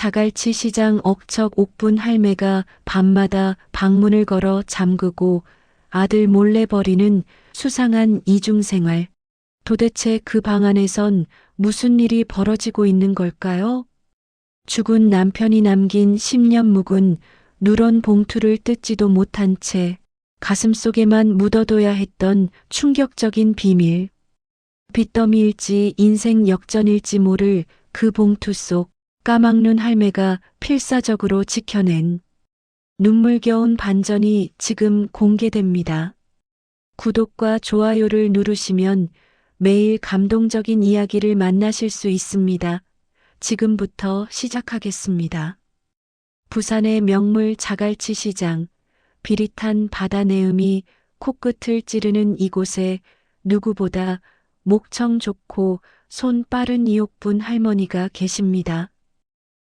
자갈치 시장 억척 옥분 할매가 밤마다 방문을 걸어 잠그고 아들 몰래 벌이는 수상한 이중생활. 도대체 그 방 안에선 무슨 일이 벌어지고 있는 걸까요? 죽은 남편이 남긴 10년 묵은 누런 봉투를 뜯지도 못한 채 가슴속에만 묻어둬야 했던 충격적인 비밀. 빚더미일지 인생 역전일지 모를 그 봉투 속 까막눈 할매가 필사적으로 지켜낸 눈물겨운 반전이 지금 공개됩니다. 구독과 좋아요를 누르시면 매일 감동적인 이야기를 만나실 수 있습니다. 지금부터 시작하겠습니다. 부산의 명물 자갈치 시장, 비릿한 바다 내음이 코끝을 찌르는 이곳에 누구보다 목청 좋고 손 빠른 이옥분 할머니가 계십니다.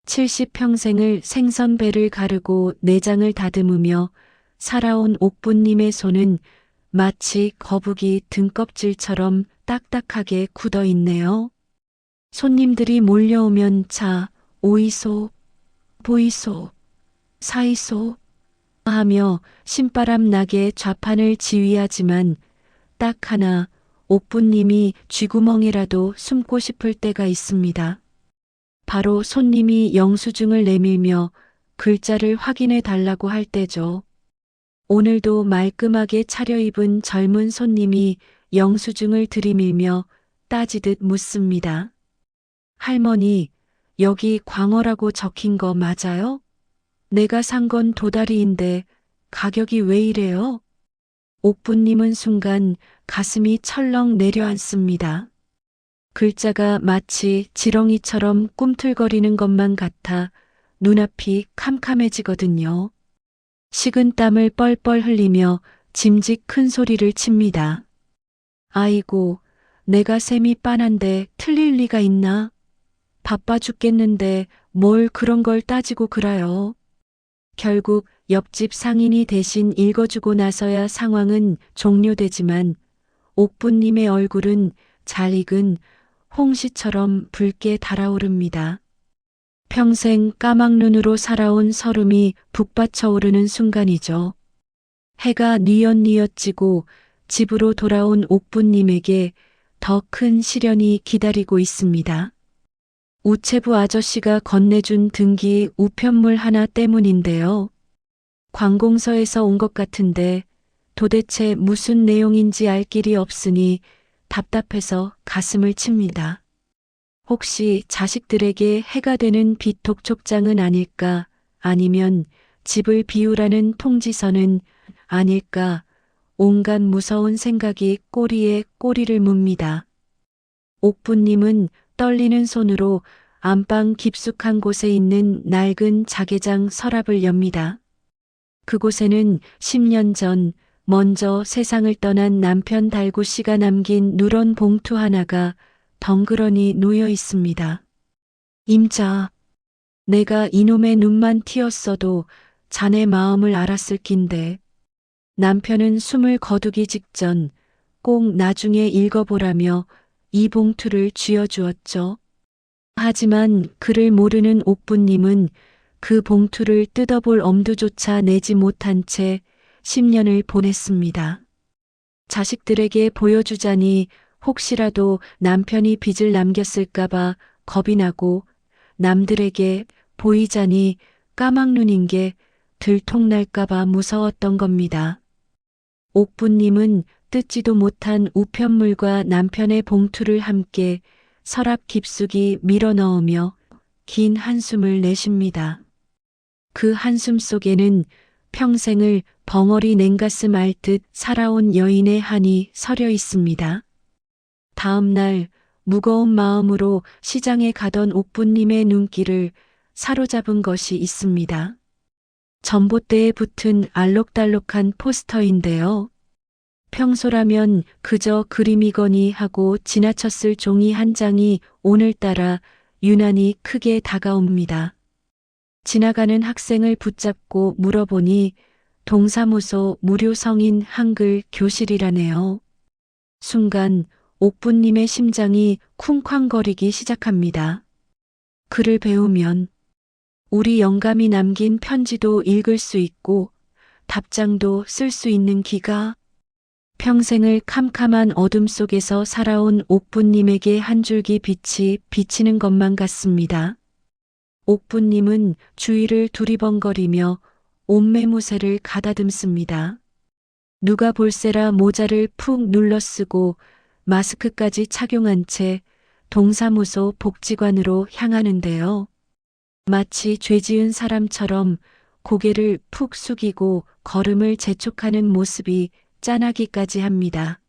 70평생을 생선배를 가르고 내장을 다듬으며 살아온 옥분님의 손은 마치 거북이 등껍질처럼 딱딱하게 굳어 있네요. 손님들이 몰려오면 자, 오이소, 보이소, 사이소 하며 신바람 나게 좌판을 지휘하지만 딱 하나 옥분님이 쥐구멍이라도 숨고 싶을 때가 있습니다. 바로 손님이 영수증을 내밀며 글자를 확인해 달라고 할 때죠. 오늘도 말끔하게 차려입은 젊은 손님이 영수증을 들이밀며 따지듯 묻습니다. 할머니, 여기 광어라고 적힌 거 맞아요? 내가 산 건 도다리인데 가격이 왜 이래요? 옥분님은 순간 가슴이 철렁 내려앉습니다. 글자가 마치 지렁이처럼 꿈틀거리는 것만 같아 눈앞이 캄캄해지거든요. 식은 땀을 뻘뻘 흘리며 짐짓 큰 소리를 칩니다. 아이고, 내가 셈이 빤한데 틀릴 리가 있나? 바빠 죽겠는데 뭘 그런 걸 따지고 그래요. 결국 옆집 상인이 대신 읽어주고 나서야 상황은 종료되지만 옥분님의 얼굴은 잘 익은 홍시처럼 붉게 달아오릅니다. 평생 까막눈으로 살아온 설움이 북받쳐 오르는 순간이죠. 해가 뉘엿뉘엿 지고 집으로 돌아온 옥분님에게 더 큰 시련이 기다리고 있습니다. 우체부 아저씨가 건네준 등기 우편물 하나 때문인데요. 관공서에서 온 것 같은데 도대체 무슨 내용인지 알 길이 없으니 답답해서 가슴을 칩니다. 혹시 자식들에게 해가 되는 빚독촉장은 아닐까? 아니면 집을 비우라는 통지서는 아닐까? 온갖 무서운 생각이 꼬리에 꼬리를 뭅니다. 옥분님은 떨리는 손으로 안방 깊숙한 곳에 있는 낡은 자개장 서랍을 엽니다. 그곳에는 10년 전 먼저 세상을 떠난 남편 달구 씨가 남긴 누런 봉투 하나가 덩그러니 놓여 있습니다. 임자, 내가 이놈의 눈만 튀었어도 자네 마음을 알았을 낀데. 남편은 숨을 거두기 직전 꼭 나중에 읽어보라며 이 봉투를 쥐어주었죠. 하지만 그를 모르는 옥분님은 그 봉투를 뜯어볼 엄두조차 내지 못한 채 10년을 보냈습니다. 자식들에게 보여주자니 혹시라도 남편이 빚을 남겼을까봐 겁이 나고 남들에게 보이자니 까막눈인 게 들통날까봐 무서웠던 겁니다. 옥분님은 뜯지도 못한 우편물과 남편의 봉투를 함께 서랍 깊숙이 밀어넣으며 긴 한숨을 내쉽니다. 그 한숨 속에는 평생을 벙어리 냉가슴 앓듯 살아온 여인의 한이 서려 있습니다. 다음 날 무거운 마음으로 시장에 가던 옥분님의 눈길을 사로잡은 것이 있습니다. 전봇대에 붙은 알록달록한 포스터인데요. 평소라면 그저 그림이거니 하고 지나쳤을 종이 한 장이 오늘따라 유난히 크게 다가옵니다. 지나가는 학생을 붙잡고 물어보니 동사무소 무료 성인 한글 교실이라네요. 순간 옥분님의 심장이 쿵쾅거리기 시작합니다. 글을 배우면 우리 영감이 남긴 편지도 읽을 수 있고 답장도 쓸 수 있는 기가 평생을 캄캄한 어둠 속에서 살아온 옥부님에게 한 줄기 빛이 비치는 것만 같습니다. 옥부님은 주위를 두리번거리며 옷매무새를 가다듬습니다. 누가 볼세라 모자를 푹 눌러쓰고 마스크까지 착용한 채 동사무소 복지관으로 향하는데요. 마치 죄지은 사람처럼 고개를 푹 숙이고 걸음을 재촉하는 모습이 짠하기까지 합니다.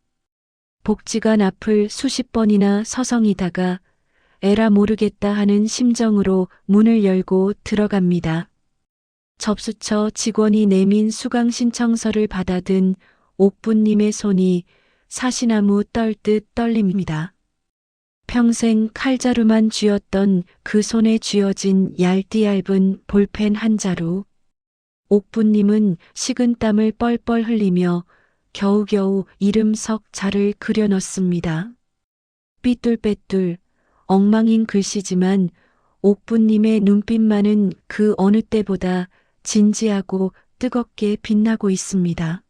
복지관 앞을 수십 번이나 서성이다가 에라 모르겠다 하는 심정으로 문을 열고 들어갑니다. 접수처 직원이 내민 수강 신청서를 받아든 옥부님의 손이 사시나무 떨듯 떨립니다. 평생 칼자루만 쥐었던 그 손에 쥐어진 얇디얇은 볼펜 한 자루. 옥부님은 식은땀을 뻘뻘 흘리며 겨우겨우 이름 석 자를 그려 넣습니다. 삐뚤빼뚤 엉망인 글씨지만 옥부님의 눈빛만은 그 어느 때보다 진지하고 뜨겁게 빛나고 있습니다.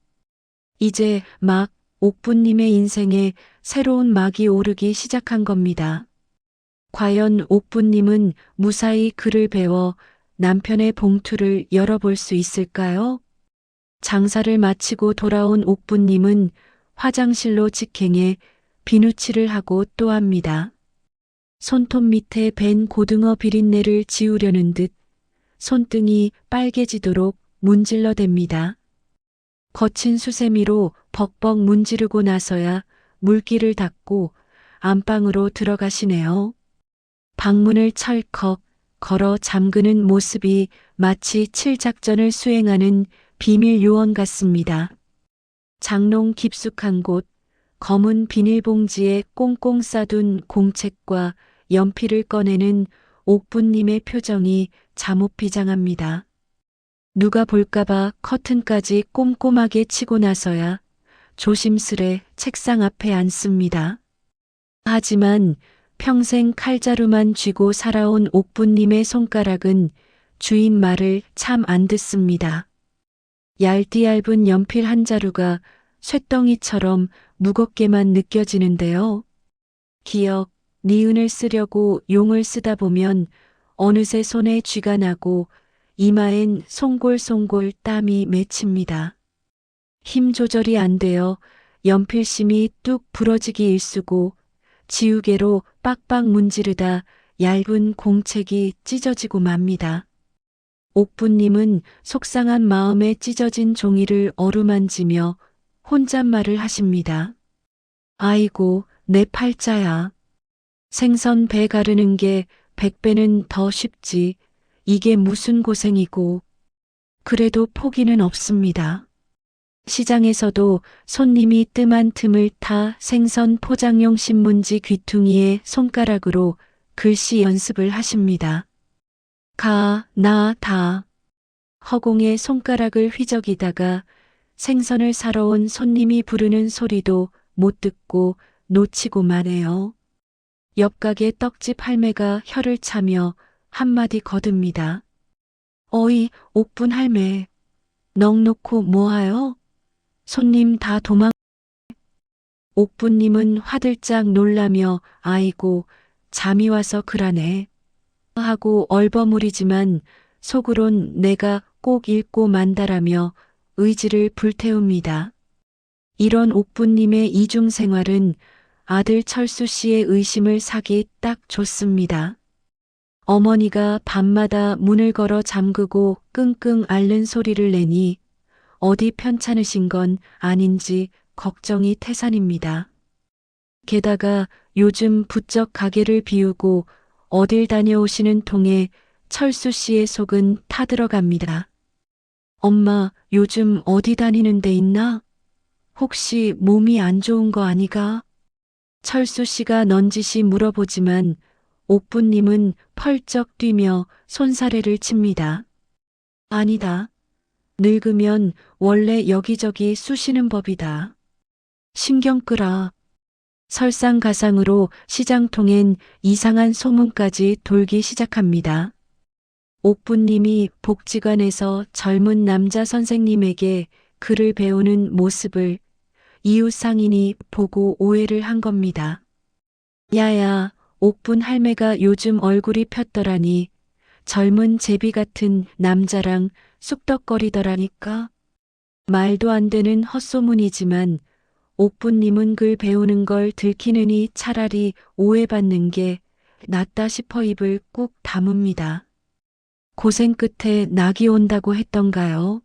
이제 막 옥부님의 인생에 새로운 막이 오르기 시작한 겁니다. 과연 옥부님은 무사히 글을 배워 남편의 봉투를 열어볼 수 있을까요? 장사를 마치고 돌아온 옥부님은 화장실로 직행해 비누칠을 하고 또 합니다. 손톱 밑에 밴 고등어 비린내를 지우려는 듯 손등이 빨개지도록 문질러댑니다. 거친 수세미로 벅벅 문지르고 나서야 물기를 닦고 안방으로 들어가시네요. 방문을 철컥 걸어 잠그는 모습이 마치 칠작전을 수행하는 비밀 요원 같습니다. 장롱 깊숙한 곳, 검은 비닐봉지에 꽁꽁 싸둔 공책과 연필을 꺼내는 옥부님의 표정이 잠옷 비장합니다. 누가 볼까봐 커튼까지 꼼꼼하게 치고 나서야 조심스레 책상 앞에 앉습니다. 하지만 평생 칼자루만 쥐고 살아온 옥부님의 손가락은 주인 말을 참 안 듣습니다. 얇디얇은 연필 한 자루가 쇳덩이처럼 무겁게만 느껴지는데요. 기억, 니은을 쓰려고 용을 쓰다 보면 어느새 손에 쥐가 나고 이마엔 송골송골 땀이 맺힙니다. 힘 조절이 안 되어 연필심이 뚝 부러지기 일쑤고 지우개로 빡빡 문지르다 얇은 공책이 찢어지고 맙니다. 옥부님은 속상한 마음에 찢어진 종이를 어루만지며 혼잣말을 하십니다. 아이고, 내 팔자야. 생선 배 가르는 게 100배는 더 쉽지. 이게 무슨 고생이고. 그래도 포기는 없습니다. 시장에서도 손님이 뜸한 틈을 타 생선 포장용 신문지 귀퉁이에 손가락으로 글씨 연습을 하십니다. 가, 나, 다. 허공에 손가락을 휘저기다가 생선을 사러 온 손님이 부르는 소리도 못 듣고 놓치고 마네요. 옆가게 떡집 할매가 혀를 차며 한마디 거듭니다. 어이, 옥분 할매. 넋 놓고 뭐하여? 손님 다 도망. 옥부님은 화들짝 놀라며 아이고, 잠이 와서 그러네. 하고 얼버무리지만 속으론 내가 꼭 읽고 만다라며 의지를 불태웁니다. 이런 옥부님의 이중 생활은 아들 철수 씨의 의심을 사기 딱 좋습니다. 어머니가 밤마다 문을 걸어 잠그고 끙끙 앓는 소리를 내니 어디 편찮으신 건 아닌지 걱정이 태산입니다. 게다가 요즘 부쩍 가게를 비우고 어딜 다녀오시는 통에 철수 씨의 속은 타들어갑니다. 엄마, 요즘 어디 다니는 데 있나? 혹시 몸이 안 좋은 거 아니가? 철수 씨가 넌지시 물어보지만 옥부님은 펄쩍 뛰며 손사래를 칩니다. 아니다. 늙으면 원래 여기저기 쑤시는 법이다. 신경 끄라. 설상가상으로 시장통엔 이상한 소문까지 돌기 시작합니다. 옥부님이 복지관에서 젊은 남자 선생님에게 글을 배우는 모습을 이웃 상인이 보고 오해를 한 겁니다. 야야, 옥분 할매가 요즘 얼굴이 폈더라니 젊은 제비 같은 남자랑 쑥덕거리더라니까. 말도 안 되는 헛소문이지만 옥부님은 글 배우는 걸 들키느니 차라리 오해받는 게 낫다 싶어 입을 꾹 다뭅니다. 고생 끝에 낙이 온다고 했던가요?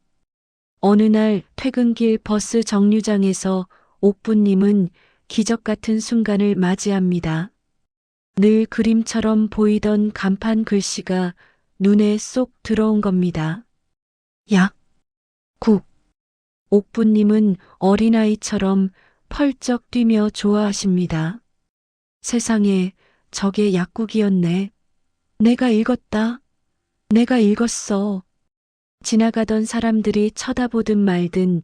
어느 날 퇴근길 버스 정류장에서 옥부님은 기적 같은 순간을 맞이합니다. 늘 그림처럼 보이던 간판 글씨가 눈에 쏙 들어온 겁니다. 약, 국. 옥부님은 어린아이처럼 펄쩍 뛰며 좋아하십니다. 세상에, 저게 약국이었네. 내가 읽었다. 내가 읽었어. 지나가던 사람들이 쳐다보든 말든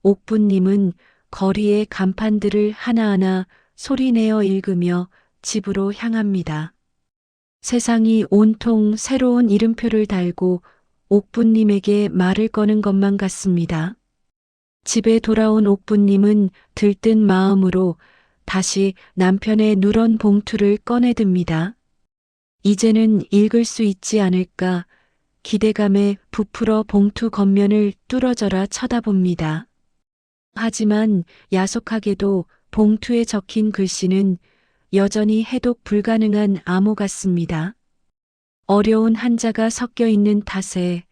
옥부님은 거리의 간판들을 하나하나 소리내어 읽으며 집으로 향합니다. 세상이 온통 새로운 이름표를 달고 옥부님에게 말을 거는 것만 같습니다. 집에 돌아온 옥부님은 들뜬 마음으로 다시 남편의 누런 봉투를 꺼내듭니다. 이제는 읽을 수 있지 않을까 기대감에 부풀어 봉투 겉면을 뚫어져라 쳐다봅니다. 하지만 야속하게도 봉투에 적힌 글씨는 여전히 해독 불가능한 암호 같습니다. 어려운 한자가 섞여 있는 탓에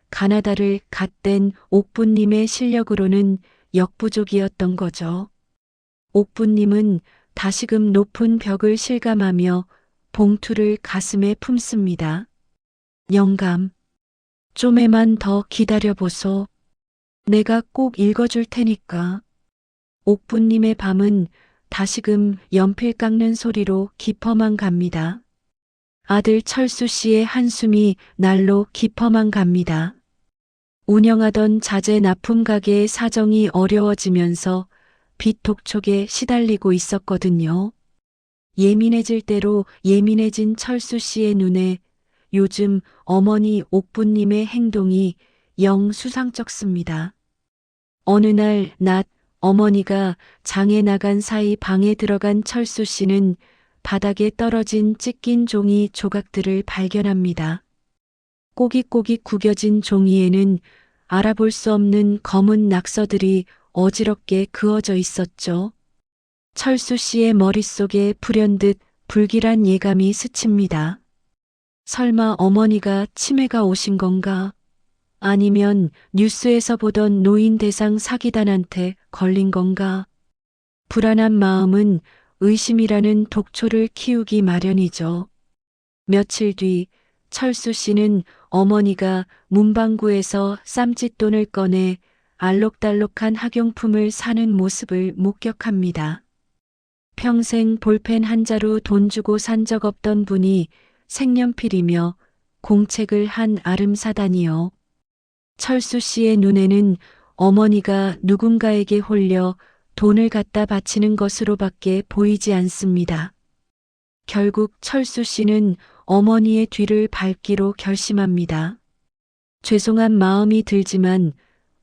가나다를 갓댄 옥부님의 실력으로는 역부족이었던 거죠. 옥부님은 다시금 높은 벽을 실감하며 봉투를 가슴에 품습니다. 영감, 좀에만 더 기다려보소. 내가 꼭 읽어줄 테니까. 옥부님의 밤은 다시금 연필 깎는 소리로 깊어만 갑니다. 아들 철수 씨의 한숨이 날로 깊어만 갑니다. 운영하던 자재 납품 가게의 사정이 어려워지면서 빚 독촉에 시달리고 있었거든요. 예민해질 대로 예민해진 철수 씨의 눈에 요즘 어머니 옥부님의 행동이 영 수상쩍습니다. 어느 날 낮 어머니가 장에 나간 사이 방에 들어간 철수 씨는 바닥에 떨어진 찢긴 종이 조각들을 발견합니다. 꼬깃꼬깃 구겨진 종이에는 알아볼 수 없는 검은 낙서들이 어지럽게 그어져 있었죠. 철수 씨의 머릿속에 불현듯 불길한 예감이 스칩니다. 설마 어머니가 치매가 오신 건가? 아니면 뉴스에서 보던 노인 대상 사기단한테 걸린 건가? 불안한 마음은 의심이라는 독초를 키우기 마련이죠. 며칠 뒤 철수 씨는 어머니가 문방구에서 쌈짓돈을 꺼내 알록달록한 학용품을 사는 모습을 목격합니다. 평생 볼펜 한 자루 돈 주고 산 적 없던 분이 색연필이며 공책을 한 아름사다니요. 철수 씨의 눈에는 어머니가 누군가에게 홀려 돈을 갖다 바치는 것으로밖에 보이지 않습니다. 결국 철수 씨는 어머니의 뒤를 밟기로 결심합니다. 죄송한 마음이 들지만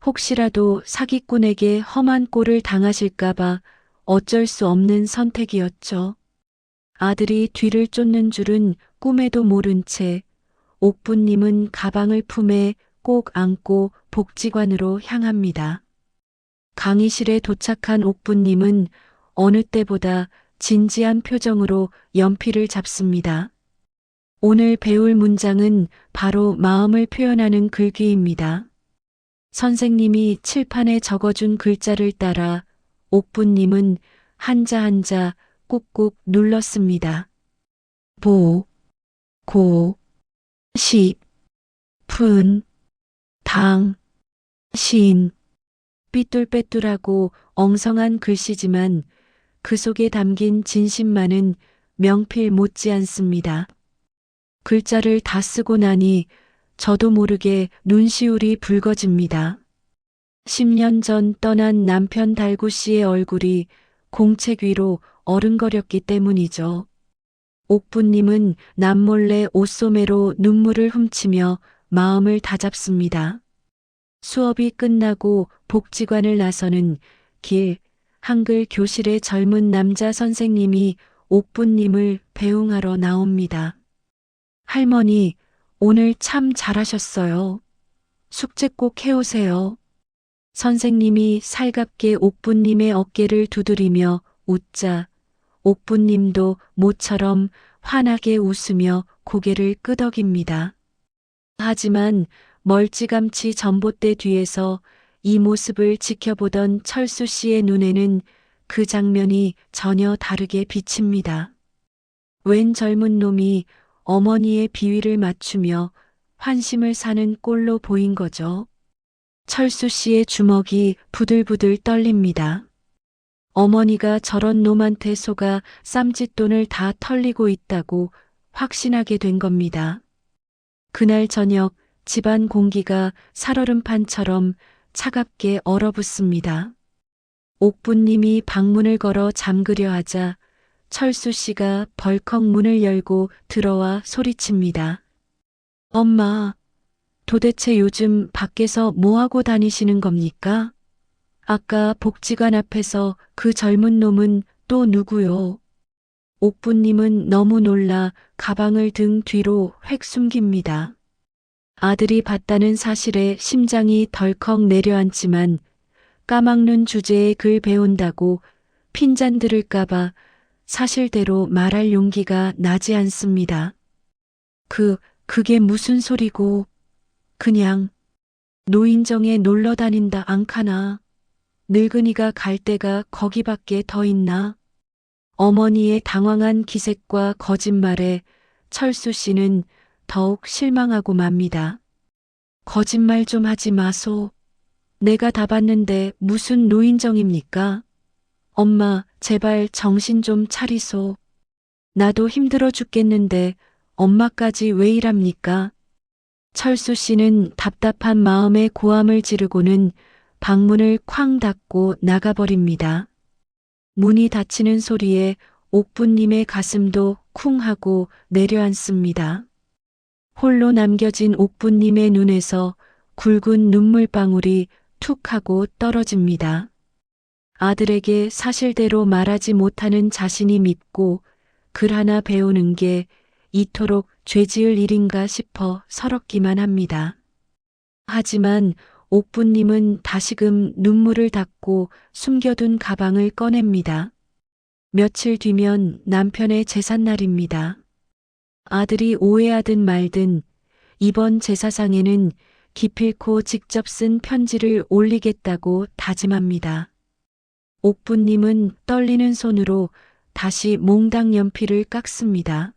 혹시라도 사기꾼에게 험한 꼴을 당하실까봐 어쩔 수 없는 선택이었죠. 아들이 뒤를 쫓는 줄은 꿈에도 모른 채 옥부님은 가방을 품에 꼭 안고 복지관으로 향합니다. 강의실에 도착한 옥부님은 어느 때보다 진지한 표정으로 연필을 잡습니다. 오늘 배울 문장은 바로 마음을 표현하는 글귀입니다. 선생님이 칠판에 적어준 글자를 따라 옥부님은 한자 한자 꾹꾹 눌렀습니다. 보, 고, 십, 푼, 당, 신. 삐뚤빼뚤하고 엉성한 글씨지만 그 속에 담긴 진심만은 명필 못지않습니다. 글자를 다 쓰고 나니 저도 모르게 눈시울이 붉어집니다. 10년 전 떠난 남편 달구 씨의 얼굴이 공책 위로 어른거렸기 때문이죠. 옥부님은 남몰래 옷소매로 눈물을 훔치며 마음을 다잡습니다. 수업이 끝나고 복지관을 나서는 길, 한글 교실의 젊은 남자 선생님이 옥부님을 배웅하러 나옵니다. 할머니, 오늘 참 잘하셨어요. 숙제 꼭 해오세요. 선생님이 살갑게 옥부님의 어깨를 두드리며 웃자 옥부님도 모처럼 환하게 웃으며 고개를 끄덕입니다. 하지만 멀찌감치 전봇대 뒤에서 이 모습을 지켜보던 철수 씨의 눈에는 그 장면이 전혀 다르게 비칩니다. 웬 젊은 놈이 어머니의 비위를 맞추며 환심을 사는 꼴로 보인 거죠. 철수 씨의 주먹이 부들부들 떨립니다. 어머니가 저런 놈한테 속아 쌈짓돈을 다 털리고 있다고 확신하게 된 겁니다. 그날 저녁 집안 공기가 살얼음판처럼 차갑게 얼어붙습니다. 옥부님이 방문을 걸어 잠그려 하자 철수 씨가 벌컥 문을 열고 들어와 소리칩니다. 엄마, 도대체 요즘 밖에서 뭐하고 다니시는 겁니까? 아까 복지관 앞에서 그 젊은 놈은 또 누구요? 옥부님은 너무 놀라 가방을 등 뒤로 획 숨깁니다. 아들이 봤다는 사실에 심장이 덜컥 내려앉지만 까막눈 주제에 글 배운다고 핀잔 들을까봐 사실대로 말할 용기가 나지 않습니다. 그게 무슨 소리고, 그냥 노인정에 놀러 다닌다 앙카나. 늙은이가 갈 데가 거기밖에 더 있나? 어머니의 당황한 기색과 거짓말에 철수 씨는 더욱 실망하고 맙니다. 거짓말 좀 하지 마소. 내가 다 봤는데 무슨 노인정입니까? 엄마, 제발 정신 좀 차리소. 나도 힘들어 죽겠는데 엄마까지 왜 이랍니까? 철수 씨는 답답한 마음에 고함을 지르고는 방문을 쾅 닫고 나가버립니다. 문이 닫히는 소리에 옥부님의 가슴도 쿵 하고 내려앉습니다. 홀로 남겨진 옥부님의 눈에서 굵은 눈물방울이 툭 하고 떨어집니다. 아들에게 사실대로 말하지 못하는 자신이 밉고 글 하나 배우는 게 이토록 죄지을 일인가 싶어 서럽기만 합니다. 하지만 옥부님은 다시금 눈물을 닦고 숨겨둔 가방을 꺼냅니다. 며칠 뒤면 남편의 제삿날입니다. 아들이 오해하든 말든 이번 제사상에는 기필코 직접 쓴 편지를 올리겠다고 다짐합니다. 옥부님은 떨리는 손으로 다시 몽당 연필을 깎습니다.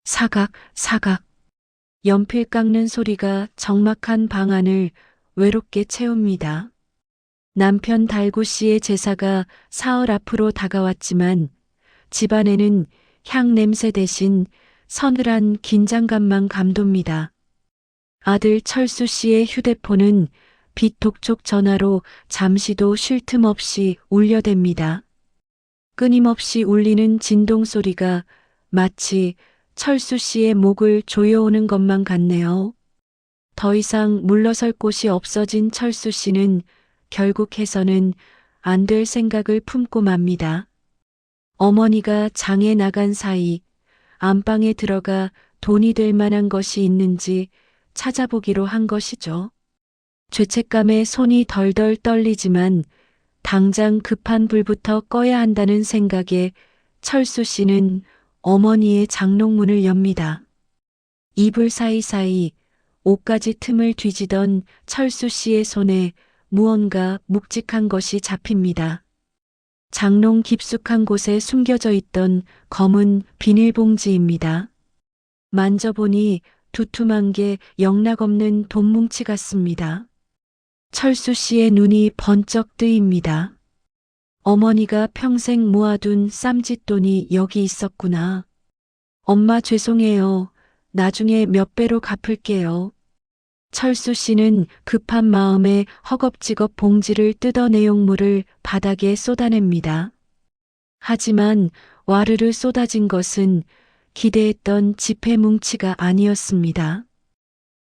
사각, 사각. 연필 깎는 소리가 적막한 방 안을 외롭게 채웁니다. 남편 달구 씨의 제사가 사흘 앞으로 다가왔지만 집안에는 향 냄새 대신 서늘한 긴장감만 감돕니다. 아들 철수 씨의 휴대폰은 빗독촉 전화로 잠시도 쉴 틈 없이 울려댑니다. 끊임없이 울리는 진동 소리가 마치 철수 씨의 목을 조여오는 것만 같네요. 더 이상 물러설 곳이 없어진 철수 씨는 결국 해서는 안 될 생각을 품고 맙니다. 어머니가 장에 나간 사이 안방에 들어가 돈이 될 만한 것이 있는지 찾아보기로 한 것이죠. 죄책감에 손이 덜덜 떨리지만 당장 급한 불부터 꺼야 한다는 생각에 철수 씨는 어머니의 장롱문을 엽니다. 이불 사이사이 옷가지 틈을 뒤지던 철수 씨의 손에 무언가 묵직한 것이 잡힙니다. 장롱 깊숙한 곳에 숨겨져 있던 검은 비닐봉지입니다. 만져보니 두툼한 게 영락없는 돈뭉치 같습니다. 철수 씨의 눈이 번쩍 뜨입니다. 어머니가 평생 모아둔 쌈짓돈이 여기 있었구나. 엄마 죄송해요. 나중에 몇 배로 갚을게요. 철수 씨는 급한 마음에 허겁지겁 봉지를 뜯어 내용물을 바닥에 쏟아냅니다. 하지만 와르르 쏟아진 것은 기대했던 지폐 뭉치가 아니었습니다.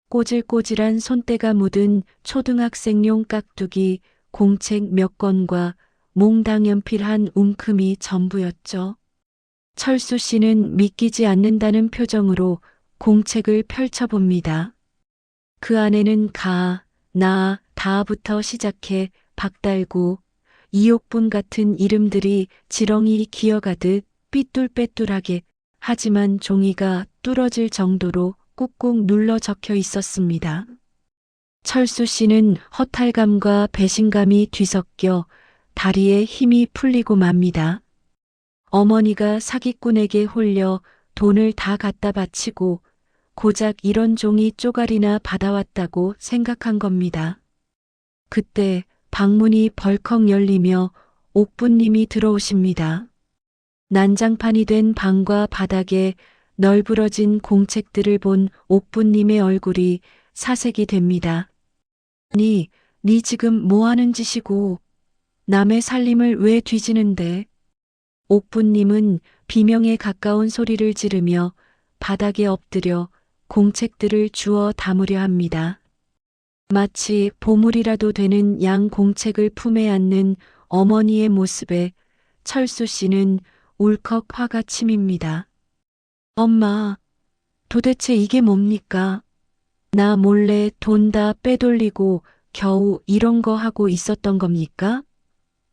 꼬질꼬질한 손때가 묻은 초등학생용 깍두기, 공책 몇 권과 몽당 연필 한 움큼이 전부였죠. 철수 씨는 믿기지 않는다는 표정으로 공책을 펼쳐봅니다. 그 안에는 가, 나, 다부터 시작해 박달구, 이옥분 같은 이름들이 지렁이 기어가듯 삐뚤빼뚤하게 하지만 종이가 뚫어질 정도로 꾹꾹 눌러 적혀 있었습니다. 철수 씨는 허탈감과 배신감이 뒤섞여 다리에 힘이 풀리고 맙니다. 어머니가 사기꾼에게 홀려 돈을 다 갖다 바치고 고작 이런 종이 쪼가리나 받아왔다고 생각한 겁니다. 그때 방문이 벌컥 열리며 옥부님이 들어오십니다. 난장판이 된 방과 바닥에 널브러진 공책들을 본 옥부님의 얼굴이 사색이 됩니다. 네 지금 뭐 하는 짓이고 남의 살림을 왜 뒤지는데? 옥부님은 비명에 가까운 소리를 지르며 바닥에 엎드려 공책들을 주워 담으려 합니다. 마치 보물이라도 되는 양 공책을 품에 안는 어머니의 모습에 철수 씨는 울컥 화가 치밉니다. 엄마, 도대체 이게 뭡니까? 나 몰래 돈 다 빼돌리고 겨우 이런 거 하고 있었던 겁니까?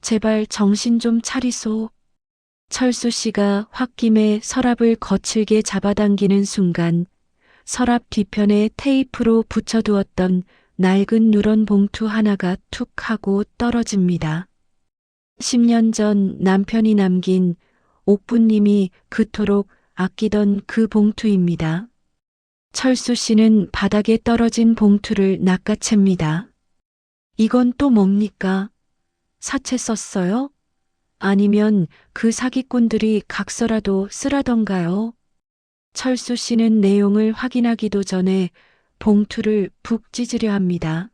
제발 정신 좀 차리소. 철수 씨가 홧김에 서랍을 거칠게 잡아당기는 순간 서랍 뒤편에 테이프로 붙여두었던 낡은 누런 봉투 하나가 툭 하고 떨어집니다. 10년 전 남편이 남긴 옥부님이 그토록 아끼던 그 봉투입니다. 철수 씨는 바닥에 떨어진 봉투를 낚아챕니다. 이건 또 뭡니까? 사채 썼어요? 아니면 그 사기꾼들이 각서라도 쓰라던가요? 철수 씨는 내용을 확인하기도 전에 봉투를 푹 찢으려 합니다.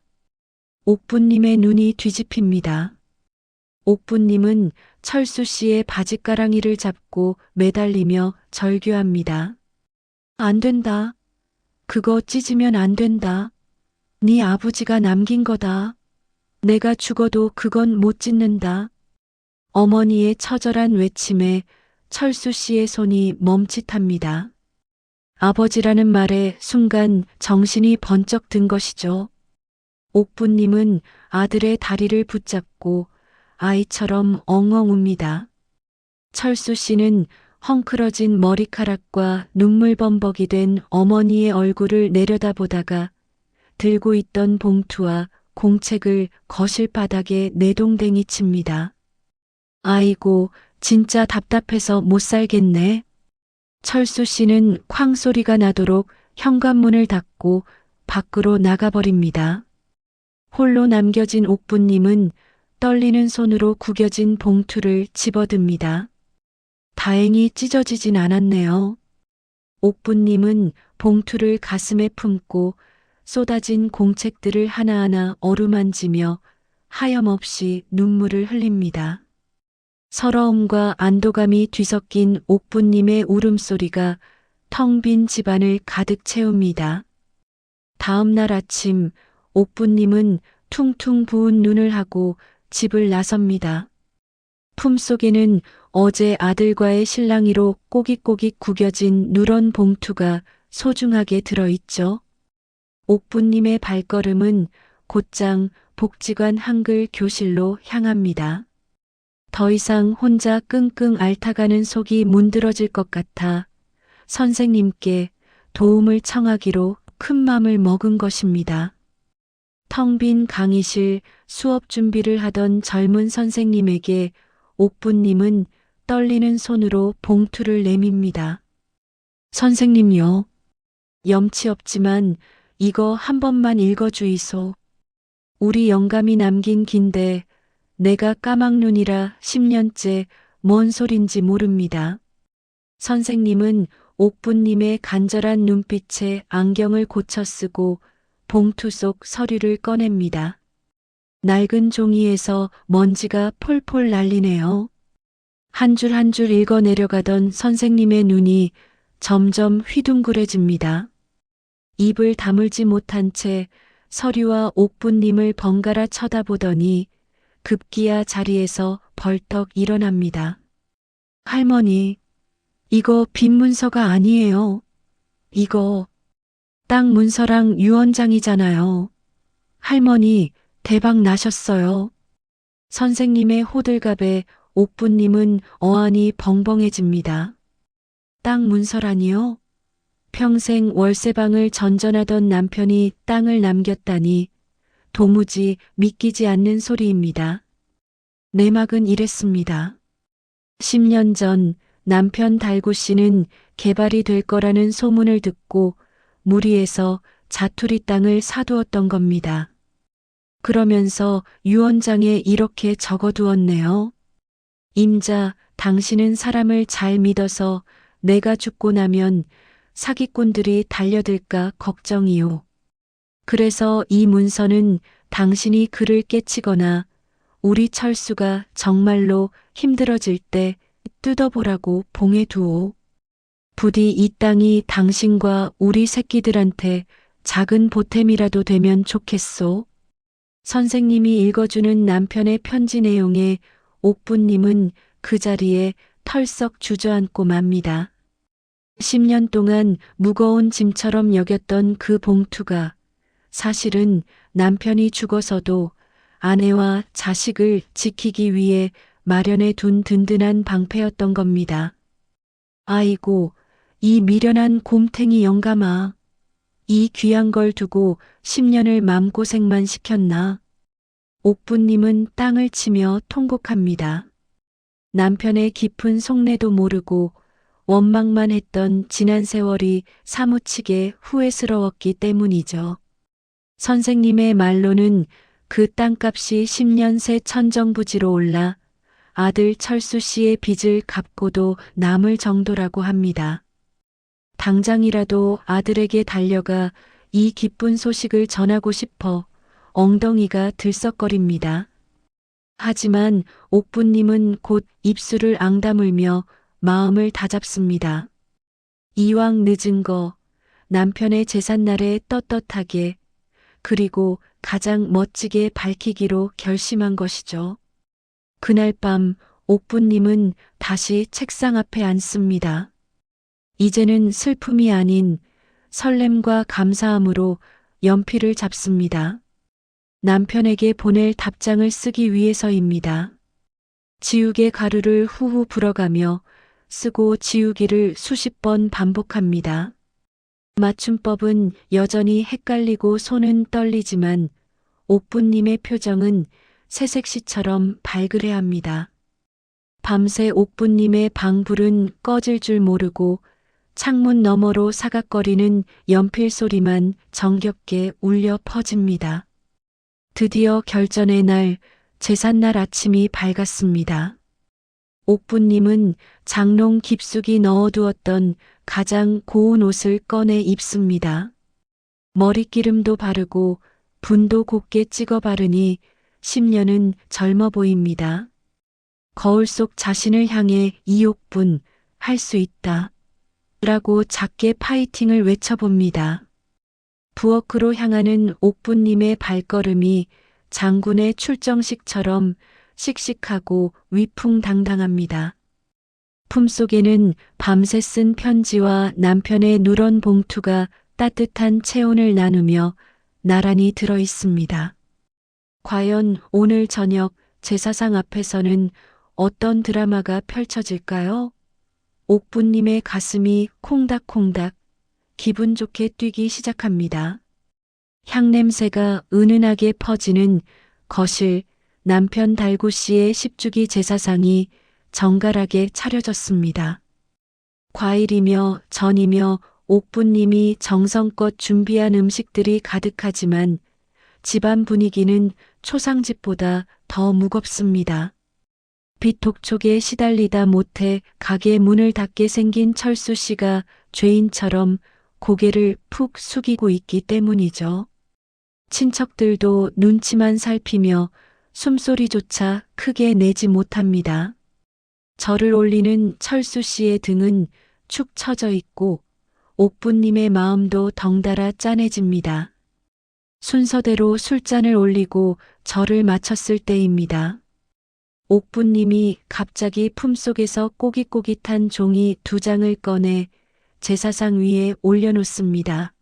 옥부님의 눈이 뒤집힙니다. 옥부님은 철수 씨의 바짓가랑이를 잡고 매달리며 절규합니다. 안 된다. 그거 찢으면 안 된다. 네 아버지가 남긴 거다. 내가 죽어도 그건 못 찢는다. 어머니의 처절한 외침에 철수 씨의 손이 멈칫합니다. 아버지라는 말에 순간 정신이 번쩍 든 것이죠. 옥부님은 아들의 다리를 붙잡고 아이처럼 엉엉 웁니다. 철수 씨는 헝클어진 머리카락과 눈물범벅이 된 어머니의 얼굴을 내려다보다가 들고 있던 봉투와 공책을 거실 바닥에 내동댕이 칩니다. 아이고, 진짜 답답해서 못 살겠네. 철수 씨는 쾅 소리가 나도록 현관문을 닫고 밖으로 나가버립니다. 홀로 남겨진 옥부님은 떨리는 손으로 구겨진 봉투를 집어듭니다. 다행히 찢어지진 않았네요. 옥부님은 봉투를 가슴에 품고 쏟아진 공책들을 하나하나 어루만지며 하염없이 눈물을 흘립니다. 서러움과 안도감이 뒤섞인 옥부님의 울음소리가 텅 빈 집안을 가득 채웁니다. 다음 날 아침 옥부님은 퉁퉁 부은 눈을 하고 집을 나섭니다. 품속에는 어제 아들과의 실랑이로 꼬깃꼬깃 구겨진 누런 봉투가 소중하게 들어있죠. 옥부님의 발걸음은 곧장 복지관 한글 교실로 향합니다. 더 이상 혼자 끙끙 앓다가는 속이 문드러질 것 같아 선생님께 도움을 청하기로 큰 맘을 먹은 것입니다. 텅 빈 강의실 수업 준비를 하던 젊은 선생님에게 옥부님은 떨리는 손으로 봉투를 내밉니다. 선생님요. 염치 없지만 이거 한 번만 읽어주이소. 우리 영감이 남긴 긴데 내가 까막눈이라 10년째 뭔 소린지 모릅니다. 선생님은 옥부님의 간절한 눈빛에 안경을 고쳐 쓰고 봉투 속 서류를 꺼냅니다. 낡은 종이에서 먼지가 폴폴 날리네요. 한 줄 한 줄 읽어 내려가던 선생님의 눈이 점점 휘둥그레집니다. 입을 다물지 못한 채 서류와 옥부님을 번갈아 쳐다보더니 급기야 자리에서 벌떡 일어납니다. 할머니, 이거 빈 문서가 아니에요. 이거 땅 문서랑 유언장이잖아요. 할머니, 대박 나셨어요. 선생님의 호들갑에 옥부님은 어안이 벙벙해집니다. 땅 문서라니요? 평생 월세방을 전전하던 남편이 땅을 남겼다니 도무지 믿기지 않는 소리입니다. 내막은 이랬습니다. 10년 전 남편 달구 씨는 개발이 될 거라는 소문을 듣고 무리해서 자투리 땅을 사두었던 겁니다. 그러면서 유언장에 이렇게 적어두었네요. 임자, 당신은 사람을 잘 믿어서 내가 죽고 나면 사기꾼들이 달려들까 걱정이요. 그래서 이 문서는 당신이 글을 깨치거나 우리 철수가 정말로 힘들어질 때 뜯어보라고 봉해두오. 부디 이 땅이 당신과 우리 새끼들한테 작은 보탬이라도 되면 좋겠소. 선생님이 읽어주는 남편의 편지 내용에 옥부님은 그 자리에 털썩 주저앉고 맙니다. 10년 동안 무거운 짐처럼 여겼던 그 봉투가 사실은 남편이 죽어서도 아내와 자식을 지키기 위해 마련해 둔 든든한 방패였던 겁니다. 아이고, 이 미련한 곰탱이 영감아. 이 귀한 걸 두고 10년을 마음고생만 시켰나. 옥부님은 땅을 치며 통곡합니다. 남편의 깊은 속내도 모르고 원망만 했던 지난 세월이 사무치게 후회스러웠기 때문이죠. 선생님의 말로는 그 땅값이 10년 새 천정부지로 올라 아들 철수 씨의 빚을 갚고도 남을 정도라고 합니다. 당장이라도 아들에게 달려가 이 기쁜 소식을 전하고 싶어 엉덩이가 들썩거립니다. 하지만 옥부님은 곧 입술을 앙다물며 마음을 다잡습니다. 이왕 늦은 거 남편의 제삿날에 떳떳하게 그리고 가장 멋지게 밝히기로 결심한 것이죠. 그날 밤 옥부님은 다시 책상 앞에 앉습니다. 이제는 슬픔이 아닌 설렘과 감사함으로 연필을 잡습니다. 남편에게 보낼 답장을 쓰기 위해서입니다. 지우개 가루를 후후 불어가며 쓰고 지우기를 수십 번 반복합니다. 맞춤법은 여전히 헷갈리고 손은 떨리지만 옥부님의 표정은 새색시처럼 발그레 합니다. 밤새 옥부님의 방불은 꺼질 줄 모르고 창문 너머로 사각거리는 연필 소리만 정겹게 울려 퍼집니다. 드디어 결전의 날, 제삿날 아침이 밝았습니다. 옥부님은 장롱 깊숙이 넣어두었던 가장 고운 옷을 꺼내 입습니다. 머리기름도 바르고 분도 곱게 찍어 바르니 10년은 젊어 보입니다. 거울 속 자신을 향해 이옥분, 할 수 있다. 라고 작게 파이팅을 외쳐봅니다. 부엌으로 향하는 옥부님의 발걸음이 장군의 출정식처럼 씩씩하고 위풍당당합니다. 품속에는 밤새 쓴 편지와 남편의 누런 봉투가 따뜻한 체온을 나누며 나란히 들어 있습니다. 과연 오늘 저녁 제사상 앞에서는 어떤 드라마가 펼쳐질까요? 옥부님의 가슴이 콩닥콩닥 기분 좋게 뛰기 시작합니다. 향냄새가 은은하게 퍼지는 거실, 남편 달구 씨의 10주기 제사상이 정갈하게 차려졌습니다. 과일이며 전이며 옥부님이 정성껏 준비한 음식들이 가득하지만 집안 분위기는 초상집보다 더 무겁습니다. 빛독촉에 시달리다 못해 가게 문을 닫게 생긴 철수 씨가 죄인처럼 고개를 푹 숙이고 있기 때문이죠. 친척들도 눈치만 살피며 숨소리조차 크게 내지 못합니다. 절을 올리는 철수 씨의 등은 축 처져 있고 옥부님의 마음도 덩달아 짠해집니다. 순서대로 술잔을 올리고 절을 마쳤을 때입니다. 옥부님이 갑자기 품속에서 꼬깃꼬깃한 종이 2장을 꺼내 제사상 위에 올려놓습니다.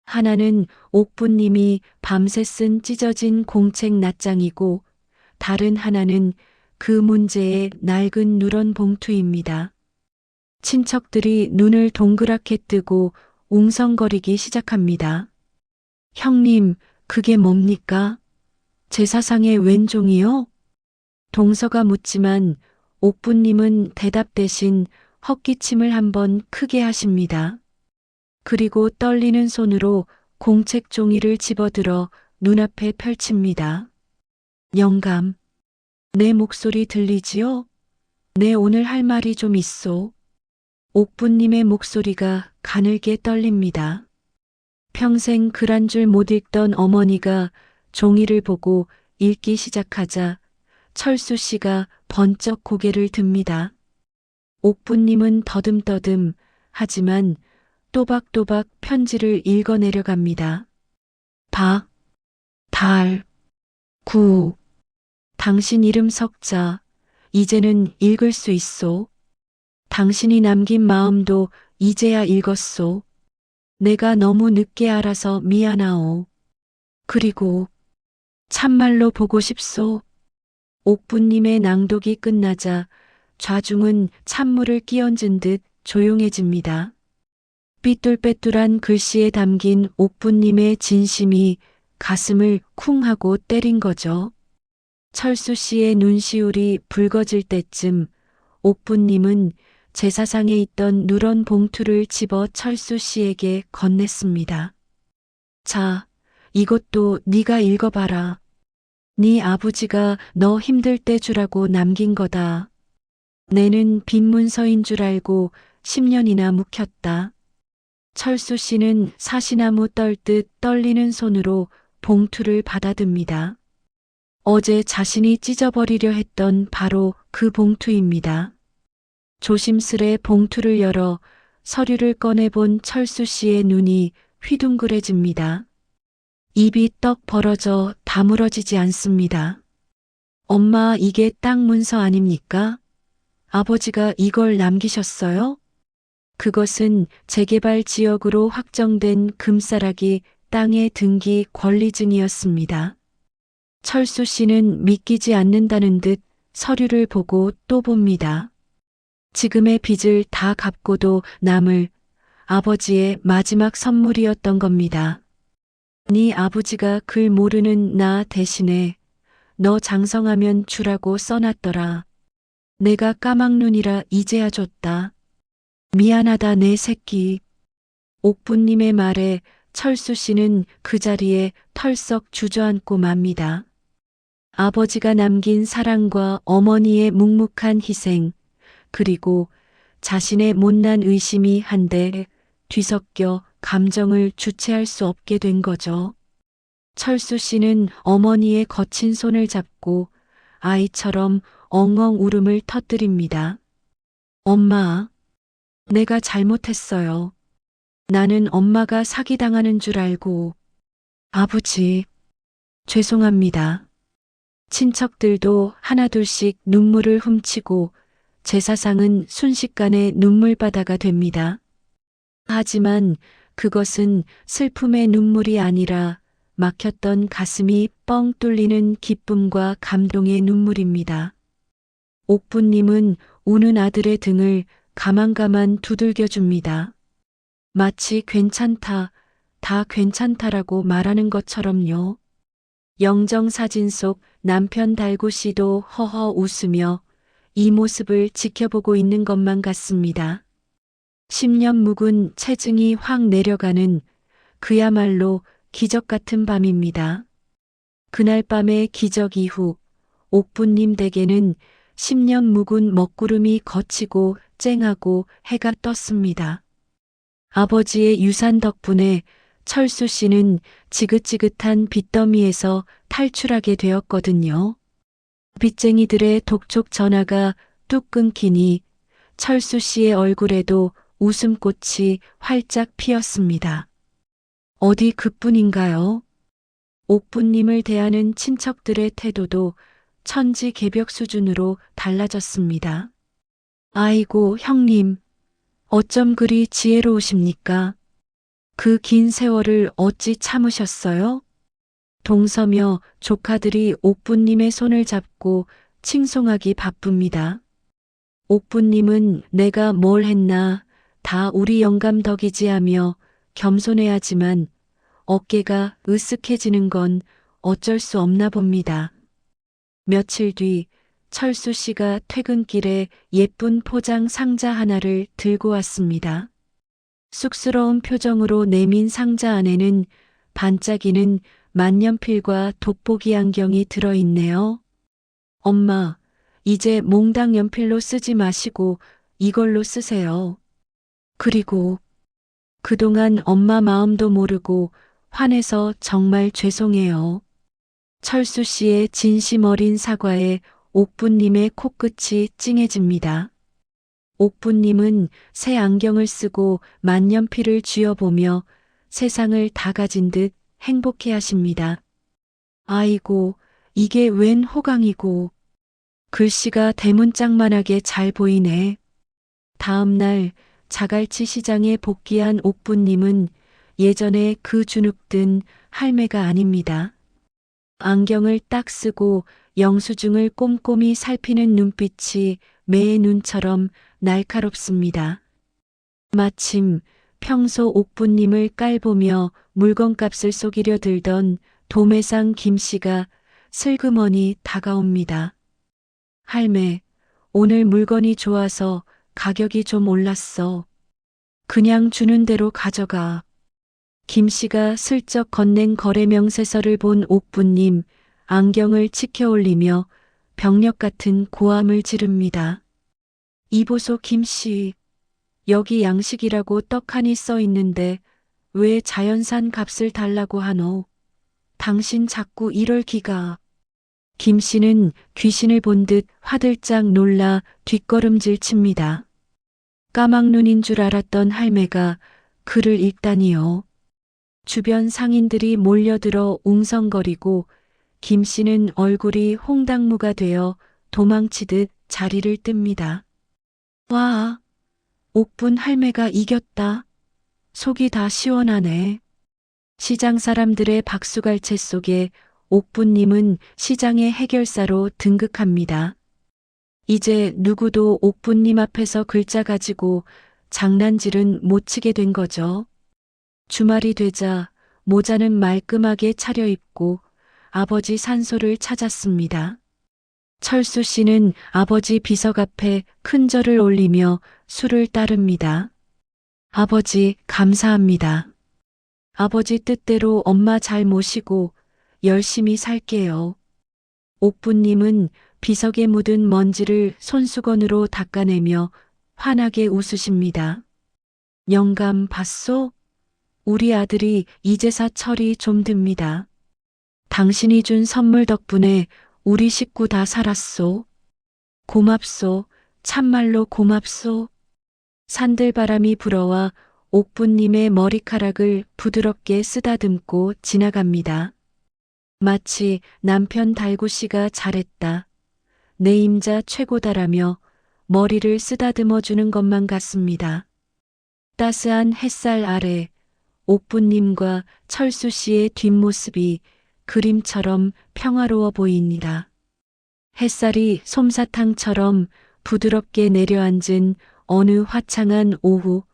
하나는 옥부님이 밤새 쓴 찢어진 공책 낱장이고 다른 하나는 그 문제의 낡은 누런 봉투입니다. 친척들이 눈을 동그랗게 뜨고 웅성거리기 시작합니다. 형님, 그게 뭡니까? 제사상의 웬 종이요? 동서가 묻지만 옥부님은 대답 대신 헛기침을 한번 크게 하십니다. 그리고 떨리는 손으로 공책 종이를 집어들어 눈앞에 펼칩니다. 영감, 내 목소리 들리지요? 내 오늘 할 말이 좀 있소. 옥부님의 목소리가 가늘게 떨립니다. 평생 글 한 줄 못 읽던 어머니가 종이를 보고 읽기 시작하자 철수 씨가 번쩍 고개를 듭니다. 옥부님은 더듬더듬 하지만 또박또박 편지를 읽어 내려갑니다. 박, 달, 구, 당신 이름 석자, 이제는 읽을 수 있소. 당신이 남긴 마음도 이제야 읽었소. 내가 너무 늦게 알아서 미안하오. 그리고 참말로 보고 싶소. 옥부님의 낭독이 끝나자 좌중은 찬물을 끼얹은 듯 조용해집니다. 삐뚤빼뚤한 글씨에 담긴 옥부님의 진심이 가슴을 쿵 하고 때린 거죠. 철수 씨의 눈시울이 붉어질 때쯤 옥부님은 제사상에 있던 누런 봉투를 집어 철수 씨에게 건넸습니다. 자, 이것도 네가 읽어봐라. 네 아버지가 너 힘들 때 주라고 남긴 거다. 내는 빈 문서인 줄 알고 10년이나 묵혔다. 철수 씨는 사시나무 떨듯 떨리는 손으로 봉투를 받아듭니다. 어제 자신이 찢어버리려 했던 바로 그 봉투입니다. 조심스레 봉투를 열어 서류를 꺼내본 철수 씨의 눈이 휘둥그레집니다. 입이 떡 벌어져 다물어지지 않습니다. 엄마, 이게 땅 문서 아닙니까? 아버지가 이걸 남기셨어요? 그것은 재개발 지역으로 확정된 금싸라기 땅의 등기 권리증이었습니다. 철수 씨는 믿기지 않는다는 듯 서류를 보고 또 봅니다. 지금의 빚을 다 갚고도 남을 아버지의 마지막 선물이었던 겁니다. 네 아버지가 글 모르는 나 대신에 너 장성하면 주라고 써놨더라. 내가 까막눈이라 이제야 줬다. 미안하다 내 새끼. 옥부님의 말에 철수 씨는 그 자리에 털썩 주저앉고 맙니다. 아버지가 남긴 사랑과 어머니의 묵묵한 희생, 그리고 자신의 못난 의심이 한데 뒤섞여 감정을 주체할 수 없게 된 거죠. 철수 씨는 어머니의 거친 손을 잡고 아이처럼 엉엉 울음을 터뜨립니다. 엄마, 내가 잘못했어요. 나는 엄마가 사기당하는 줄 알고. 아버지, 죄송합니다. 친척들도 하나둘씩 눈물을 훔치고 제사상은 순식간에 눈물바다가 됩니다. 하지만 그것은 슬픔의 눈물이 아니라 막혔던 가슴이 뻥 뚫리는 기쁨과 감동의 눈물입니다. 옥부님은 우는 아들의 등을 가만가만 두들겨 줍니다. 마치 괜찮다, 다 괜찮다라고 말하는 것처럼요. 영정사진 속 남편 달구 씨도 허허 웃으며 이 모습을 지켜보고 있는 것만 같습니다. 10년 묵은 체증이 확 내려가는 그야말로 기적 같은 밤입니다. 그날 밤의 기적 이후 옥부님 댁에는 10년 묵은 먹구름이 걷히고 쨍하고 해가 떴습니다. 아버지의 유산 덕분에 철수 씨는 지긋지긋한 빚더미에서 탈출하게 되었거든요. 빚쟁이들의 독촉 전화가 뚝 끊기니 철수 씨의 얼굴에도 웃음꽃이 활짝 피었습니다. 어디 그뿐인가요? 옥부님을 대하는 친척들의 태도도 천지개벽 수준으로 달라졌습니다. 아이고, 형님, 어쩜 그리 지혜로우십니까? 그 긴 세월을 어찌 참으셨어요? 동서며 조카들이 옥부님의 손을 잡고 칭송하기 바쁩니다. 옥부님은 내가 뭘 했나 다 우리 영감 덕이지 하며 겸손해야지만 어깨가 으쓱해지는 건 어쩔 수 없나 봅니다. 며칠 뒤 철수 씨가 퇴근길에 예쁜 포장 상자 하나를 들고 왔습니다. 쑥스러운 표정으로 내민 상자 안에는 반짝이는 만년필과 돋보기 안경이 들어있네요. 엄마, 이제 몽당 연필로 쓰지 마시고 이걸로 쓰세요. 그리고 그동안 엄마 마음도 모르고 화내서 정말 죄송해요. 철수 씨의 진심 어린 사과에 옥부님의 코끝이 찡해집니다. 옥부님은 새 안경을 쓰고 만년필을 쥐어보며 세상을 다 가진 듯 행복해 하십니다. 아이고, 이게 웬 호강이고, 글씨가 대문짝만하게 잘 보이네. 다음 날 자갈치 시장에 복귀한 옥부님은 예전에 그 주눅든 할매가 아닙니다. 안경을 딱 쓰고 영수증을 꼼꼼히 살피는 눈빛이 매의 눈처럼 날카롭습니다. 마침 평소 옥부님을 깔보며 물건값을 속이려 들던 도매상 김씨가 슬그머니 다가옵니다. 할매, 오늘 물건이 좋아서 가격이 좀 올랐어. 그냥 주는 대로 가져가. 김씨가 슬쩍 건넨 거래 명세서를 본 옥부님, 안경을 치켜 올리며 병력 같은 고함을 지릅니다. 이보소 김씨, 여기 양식이라고 떡하니 써 있는데 왜 자연산 값을 달라고 하노? 당신 자꾸 이럴 기가. 김씨는 귀신을 본 듯 화들짝 놀라 뒷걸음질 칩니다. 까막눈인 줄 알았던 할매가 글을 읽다니요. 주변 상인들이 몰려들어 웅성거리고 김씨는 얼굴이 홍당무가 되어 도망치듯 자리를 뜹니다. 와, 옥분 할매가 이겼다. 속이 다 시원하네. 시장 사람들의 박수갈채 속에 옥부님은 시장의 해결사로 등극합니다. 이제 누구도 옥부님 앞에서 글자 가지고 장난질은 못 치게 된 거죠. 주말이 되자 모자는 말끔하게 차려입고 아버지 산소를 찾았습니다. 철수 씨는 아버지 비석 앞에 큰 절을 올리며 술을 따릅니다. 아버지 감사합니다. 아버지 뜻대로 엄마 잘 모시고 열심히 살게요. 옥부님은 비석에 묻은 먼지를 손수건으로 닦아내며 환하게 웃으십니다. 영감 봤소? 우리 아들이 이제사 철이 좀 듭니다. 당신이 준 선물 덕분에 우리 식구 다 살았소. 고맙소. 참말로 고맙소. 산들바람이 불어와 옥부님의 머리카락을 부드럽게 쓰다듬고 지나갑니다. 마치 남편 달구씨가 잘했다. 내 임자 최고다라며 머리를 쓰다듬어 주는 것만 같습니다. 따스한 햇살 아래 옥부님과 철수 씨의 뒷모습이 그림처럼 평화로워 보입니다. 햇살이 솜사탕처럼 부드럽게 내려앉은 어느 화창한 오후,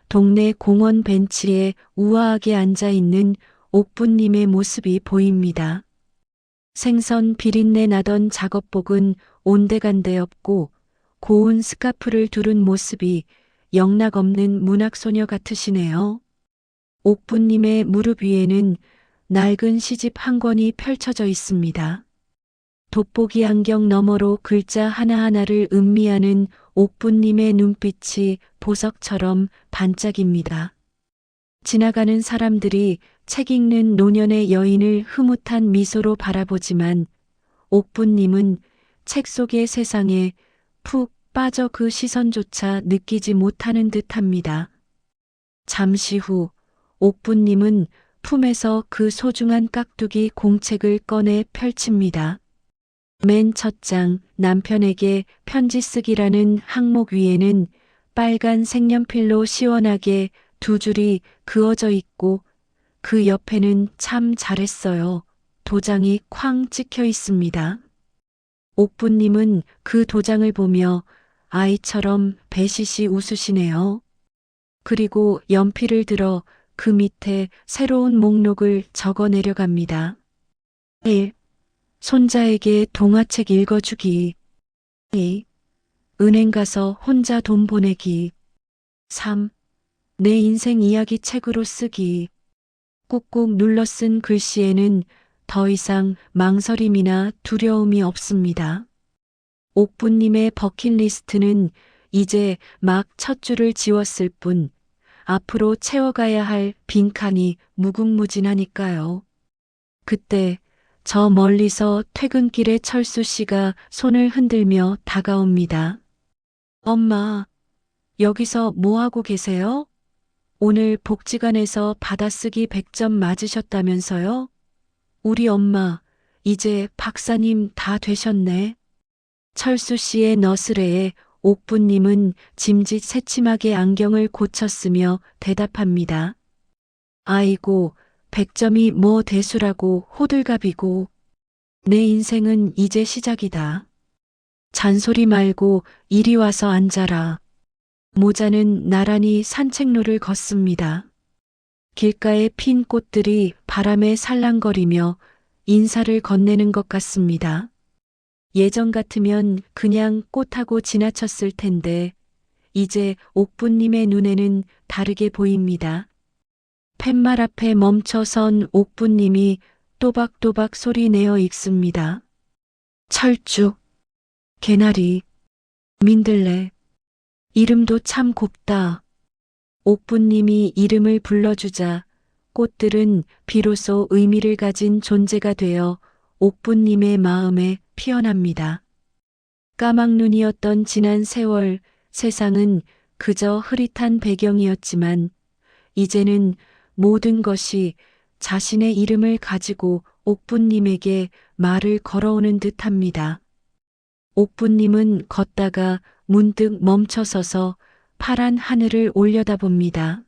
동네 공원 벤치에 우아하게 앉아있는 옥부님의 모습이 보입니다. 생선 비린내 나던 작업복은 온데간데 없고 고운 스카프를 두른 모습이 영락없는 문학소녀 같으시네요. 옥부님의 무릎 위에는 낡은 시집 한 권이 펼쳐져 있습니다. 돋보기 안경 너머로 글자 하나하나를 음미하는 옥부님의 눈빛이 보석처럼 반짝입니다. 지나가는 사람들이 책 읽는 노년의 여인을 흐뭇한 미소로 바라보지만 옥부님은 책 속의 세상에 푹 빠져 그 시선조차 느끼지 못하는 듯합니다. 잠시 후 옥부님은 품에서 그 소중한 깍두기 공책을 꺼내 펼칩니다. 맨 첫 장 남편에게 편지 쓰기라는 항목 위에는 빨간 색연필로 시원하게 두 줄이 그어져 있고 그 옆에는 참 잘했어요. 도장이 쾅 찍혀 있습니다. 옥부님은 그 도장을 보며 아이처럼 배시시 웃으시네요. 그리고 연필을 들어 그 밑에 새로운 목록을 적어 내려갑니다. 1. 손자에게 동화책 읽어주기. 2. 은행 가서 혼자 돈 보내기. 3. 내 인생 이야기 책으로 쓰기. 꾹꾹 눌러 쓴 글씨에는 더 이상 망설임이나 두려움이 없습니다. 옥부님의 버킷리스트는 이제 막 첫 줄을 지웠을 뿐 앞으로 채워가야 할 빈칸이 무궁무진하니까요. 그때 저 멀리서 퇴근길에 철수 씨가 손을 흔들며 다가옵니다. 엄마, 여기서 뭐 하고 계세요? 오늘 복지관에서 받아쓰기 100점 맞으셨다면서요? 우리 엄마, 이제 박사님 다 되셨네. 철수 씨의 너스레에 옥부님은 짐짓 새침하게 안경을 고쳤으며 대답합니다. 아이고, 100점이 뭐 대수라고 호들갑이고. 내 인생은 이제 시작이다. 잔소리 말고 이리 와서 앉아라. 모자는 나란히 산책로를 걷습니다. 길가에 핀 꽃들이 바람에 살랑거리며 인사를 건네는 것 같습니다. 예전 같으면 그냥 꽃하고 지나쳤을 텐데 이제 옥부님의 눈에는 다르게 보입니다. 팻말 앞에 멈춰선 옥부님이 또박또박 소리 내어 읽습니다. 철쭉, 개나리, 민들레, 이름도 참 곱다. 옥부님이 이름을 불러주자 꽃들은 비로소 의미를 가진 존재가 되어 옥부님의 마음에 피어납니다. 까막눈이었던 지난 세월, 세상은 그저 흐릿한 배경이었지만 이제는 모든 것이 자신의 이름을 가지고 옥부님에게 말을 걸어오는 듯합니다. 옥부님은 걷다가 문득 멈춰서서 파란 하늘을 올려다봅니다.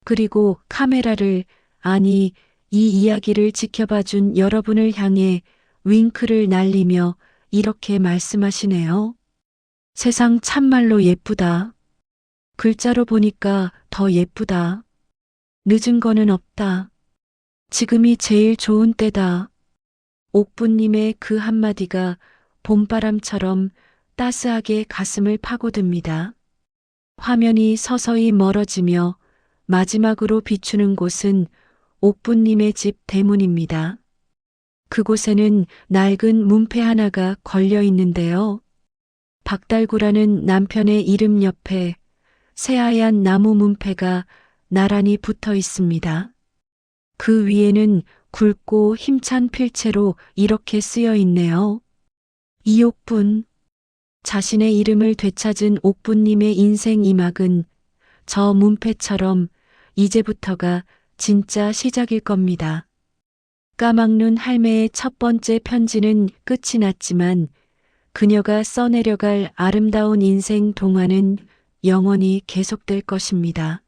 그리고 카메라를, 아니 이 이야기를 지켜봐준 여러분을 향해 윙크를 날리며 이렇게 말씀하시네요. 세상 참말로 예쁘다. 글자로 보니까 더 예쁘다. 늦은 거는 없다. 지금이 제일 좋은 때다. 옥부님의 그 한마디가 봄바람처럼 따스하게 가슴을 파고듭니다. 화면이 서서히 멀어지며 마지막으로 비추는 곳은 옥부님의 집 대문입니다. 그곳에는 낡은 문패 하나가 걸려 있는데요. 박달구라는 남편의 이름 옆에 새하얀 나무 문패가 나란히 붙어 있습니다. 그 위에는 굵고 힘찬 필체로 이렇게 쓰여 있네요. 이옥분. 자신의 이름을 되찾은 옥부님의 인생 이막은 저 문패처럼 이제부터가 진짜 시작일 겁니다. 까막눈 할매의 첫 번째 편지는 끝이 났지만 그녀가 써내려갈 아름다운 인생 동화는 영원히 계속될 것입니다.